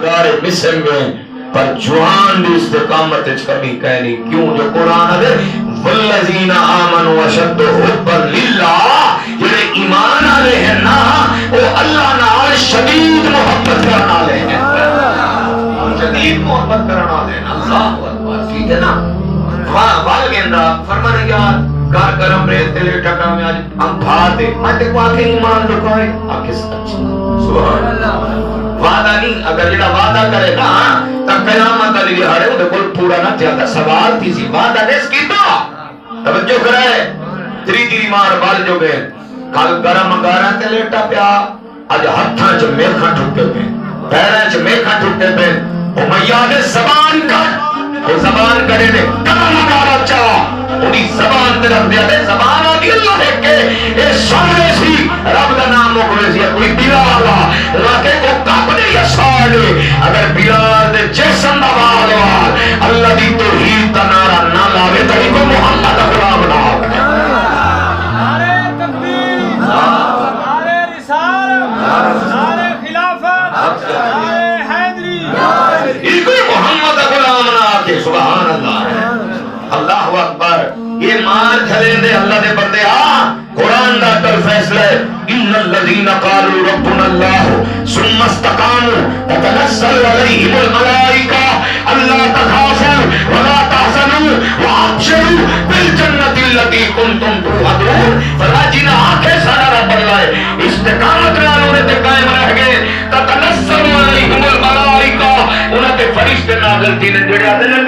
گارے مصر میں پر جوان دی استقامت کبھی کہنی کیوں جو قرآن ہے والذین آمنوا اشد حبا للہ جنہیں ایمان آلے ہیں نا وہ اللہ نال شدید محبت کرنا لے ہیں شدید محبت کرنا لے نا اللہ اکبر ٹھیک ہے نا وال گیندا فرمانے یار کار کرم ریت تلے ٹکا میں آج ہم بھاتے آتے کو آکے ایمان لکھائے آکے سچ سبحان اللہ وعدہ نہیں اگر جڑا وعدہ کرے نا تا قیامت علی ہڑے وہ کل پورا نہ تھیا سوال تھی سی وعدہ نیس کیتا توجہ کرے تری مار بال جو گئے کل گرم انگارہ تے لیٹا پیا اج ہتھاں چ میکھاں ٹھکے پے پیراں چ میکھاں ٹھکے پے امیہ نے زبان کٹ وہ زبان کڑے نے کلا لگا چا انہی زبان تے رکھ دیا دے زبان آدھی اللہ ہے کہ اے سامنے سی رب دا نام مکھوے سی کوئی بلال راکے کو کپڑے یا ساڑے اگر بلال دے جسم دا وال اللہ دی توحید دا نعرہ نہ لاوے تو کو محمد دا غلام نہ ہو نعرہ تکبیر نعرہ رسالت نعرہ خلافت نعرہ حیدری یہ کوئی محمد دا غلام نہ آکے سبحان اللہ اللہ اکبر یہ مار جھلے دے اللہ دے بندے قرآن دا کل فیصلہ ہے ان الذین قالوا ربنا اللہ ثم استقاموا تتنزل علیہم الملائکہ اللہ تخافوا ولا تحزنوا وابشروا بالجنۃ التي کنتم توعدون فرمایا جنہاں آنکھیں سارا رب اللہ استقامت نال انہیں تے قائم رہ گئے تتنزل علیہم الملائکہ انہیں تے فرشتے نازل تھی نے جڑے آدھے نے